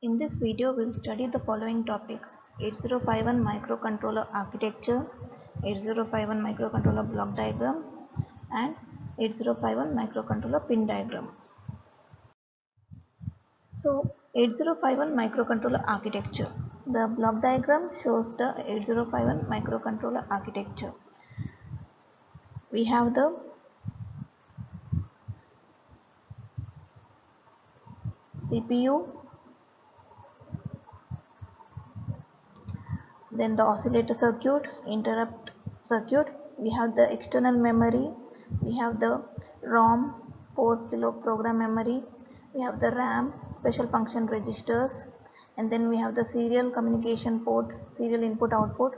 In this video, we'll study the following topics: 8051 microcontroller architecture, 8051 microcontroller block diagram, and 8051 microcontroller pin diagram. So, 8051 microcontroller architecture. The block diagram shows the 8051 microcontroller architecture. We have the CPU, then the oscillator circuit, interrupt circuit, we have the external memory, we have the ROM, 4 kilo program memory, we have the RAM, special function registers, and then we have the serial communication port, serial input output,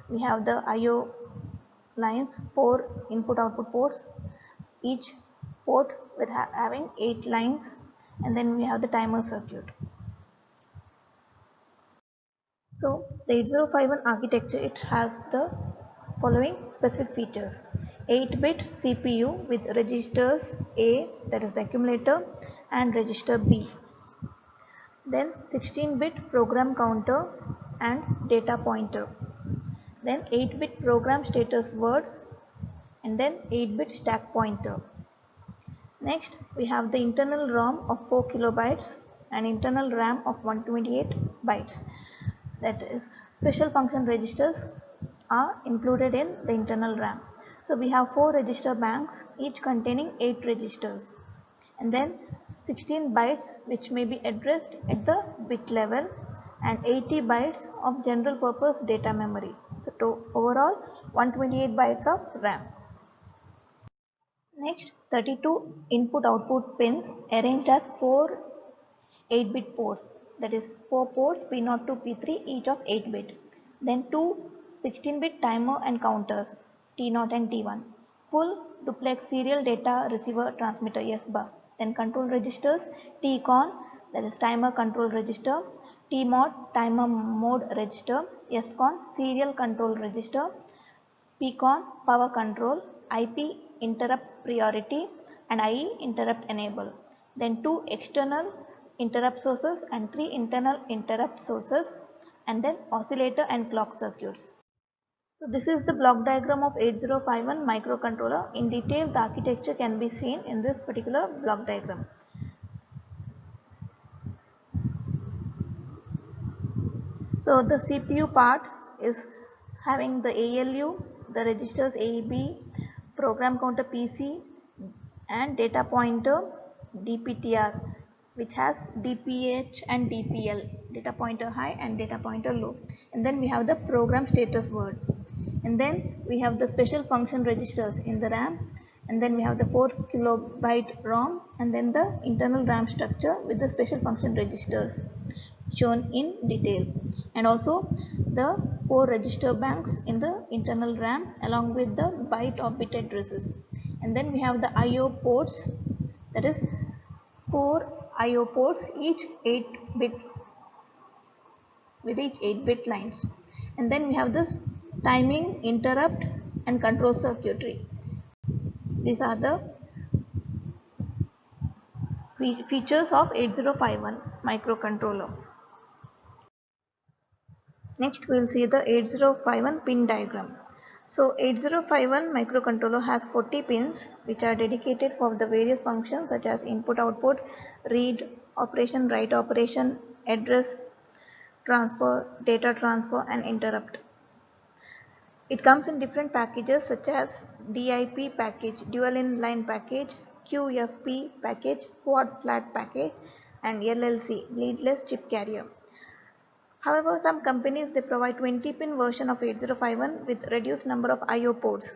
we have the IO lines, 4 input output ports, each port with having 8 lines, and then we have the timer circuit. So the 8051 architecture, it has the following specific features: 8-bit CPU with registers A, that is the accumulator, and register B. Then 16-bit program counter and data pointer. Then 8-bit program status word, and then 8-bit stack pointer. Next, we have the internal ROM of 4 kilobytes and internal RAM of 128 bytes. That is, special function registers are included in the internal RAM. So we have 4 register banks, each containing 8 registers, and then 16 bytes which may be addressed at the bit level, and 80 bytes of general purpose data memory. So overall 128 bytes of RAM. Next, 32 input output pins arranged as 4 8-bit ports, that is 4 ports P0 to P3, each of 8-bit. Then 2 16-bit timer and counters T0 and T1. Full duplex serial data receiver transmitter SBUF. Then control registers TCON, that is timer control register, TMOD timer mode register, SCON serial control register, PCON power control, IP interrupt priority, and IE interrupt enable. Then 2 external interrupt sources and 3 internal interrupt sources, and then oscillator and clock circuits. So this is the block diagram of 8051 microcontroller. In detail, the architecture can be seen in this particular block diagram. So the CPU part is having the ALU, the registers AB, program counter PC, and data pointer DPTR, which has DPH and DPL, data pointer high and data pointer low. And then we have the program status word. And then we have the special function registers in the RAM. And then we have the 4 kilobyte ROM, and then the internal RAM structure with the special function registers shown in detail, and also the 4 register banks in the internal RAM along with the byte or bit addresses. And then we have the IO ports, that is 4 IO ports, each 8-bit with each 8-bit lines. And then we have this timing, interrupt, and control circuitry. These are the features of 8051 microcontroller. Next we will see the 8051 pin diagram. So 8051 microcontroller has 40 pins which are dedicated for the various functions such as input output, read operation, write operation, address transfer, data transfer, and interrupt. It comes in different packages such as DIP package, dual inline package, QFP package, quad flat package, and LLC, leadless chip carrier. However, some companies they provide 20-pin version of 8051 with reduced number of IO ports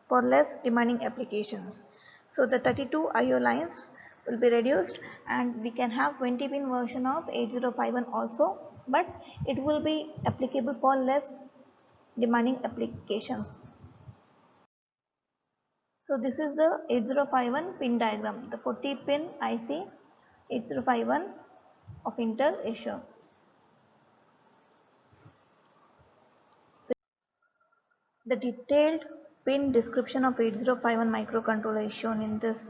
for less demanding applications. So the 32 IO lines will be reduced, and we can have 20-pin version of 8051 also, but it will be applicable for less demanding applications. So this is the 8051 pin diagram, the 40-pin IC 8051 of Intel is shown. The detailed pin description of 8051 microcontroller is shown in this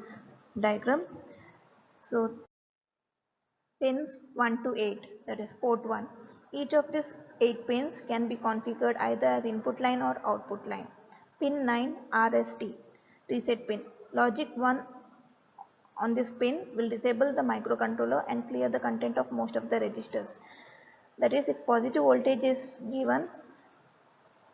diagram. So Pins 1 to 8, that is port 1. Each of these 8 pins can be configured either as input line or output line. Pin 9 RST, reset pin. Logic 1 on this pin will disable the microcontroller and clear the content of most of the registers. That is, if positive voltage is given,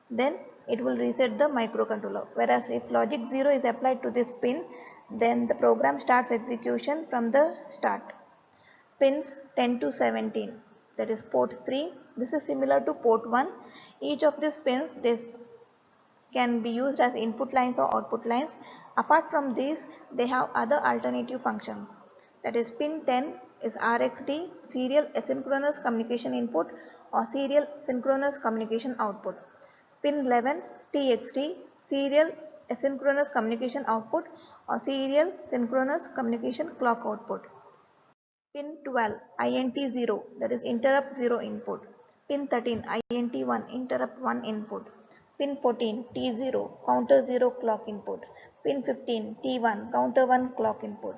then it will reset the microcontroller. Whereas if logic 0 is applied to this pin, then the program starts execution from the start. Pins 10 to 17, that is port 3. This is similar to port 1. Each of these pins can be used as input lines or output lines. Apart from these, they have other alternative functions. That is, pin 10 is RxD, serial asynchronous communication input or serial synchronous communication output. Pin 11 TXD, serial asynchronous communication output or serial synchronous communication clock output. Pin 12 INT0, that is interrupt 0 input. Pin 13 INT1, interrupt 1 input. Pin 14 T0, counter 0 clock input. Pin 15 T1, counter 1 clock input.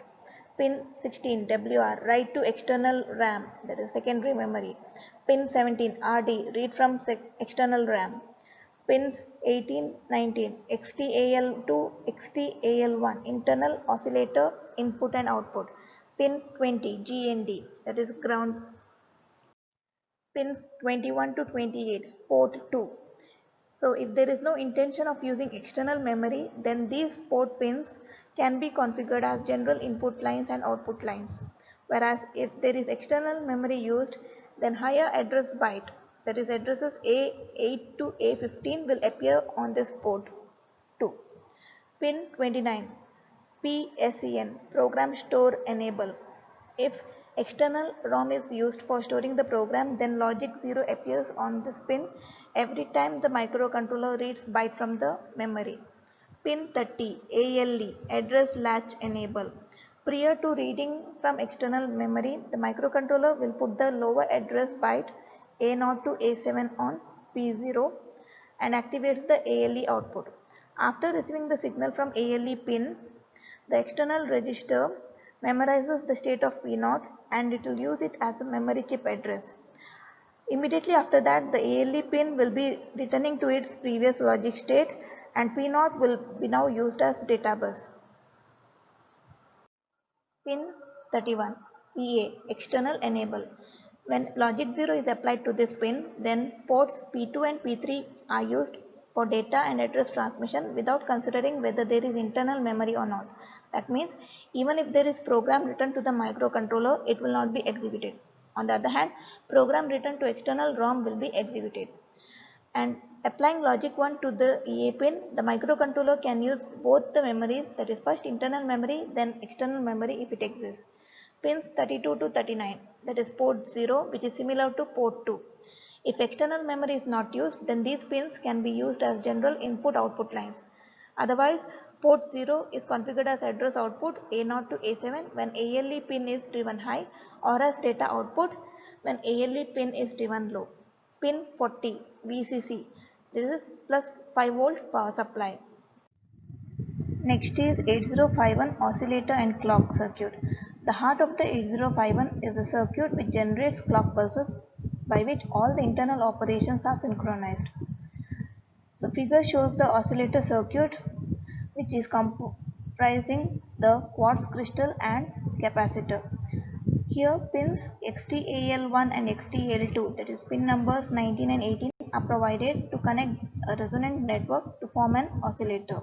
Pin 16 WR, write to external RAM, that is secondary memory. Pin 17 RD, read from external RAM. Pins 18, 19 XTAL2, XTAL1, internal oscillator input and output. Pin 20 GND, that is ground. Pins 21 to 28 port 2. So if there is no intention of using external memory, then these port pins can be configured as general input lines and output lines. Whereas if there is external memory used, then higher address byte, that is addresses A8 to A15 will appear on this port 2. Pin 29 PSEN, program store enable. If external ROM is used for storing the program, then logic 0 appears on this pin every time the microcontroller reads byte from the memory. Pin 30 ALE, address latch enable. Prior to reading from external memory, the microcontroller will put the lower address byte A0 to A7 on P0 and activates the ALE output. After receiving the signal from ALE pin, the external register memorizes the state of P0 and it will use it as a memory chip address. Immediately after that, the ALE pin will be returning to its previous logic state and P0 will be now used as data bus. Pin 31 PA, external enable. When logic 0 is applied to this pin, then ports P2 and P3 are used for data and address transmission without considering whether there is internal memory or not. That means even if there is program written to the microcontroller, it will not be executed. On the other hand, program written to external ROM will be executed. And applying logic 1 to the EA pin, the microcontroller can use both the memories, that is first internal memory, then external memory if it exists. Pins 32 to 39, that is port 0, which is similar to port 2. If external memory is not used, then these pins can be used as general input-output lines. Otherwise, port 0 is configured as address output A0 to A7 when ALE pin is driven high or as data output when ALE pin is driven low. Pin 40 VCC, this is plus 5 volt power supply. Next is 8051 oscillator and clock circuit. The heart of the 8051 is a circuit which generates clock pulses by which all the internal operations are synchronized. So figure shows the oscillator circuit which is comprising the quartz crystal and capacitor. Here pins XTAL1 and XTAL2, that is pin numbers 19 and 18, are provided to connect a resonant network to form an oscillator.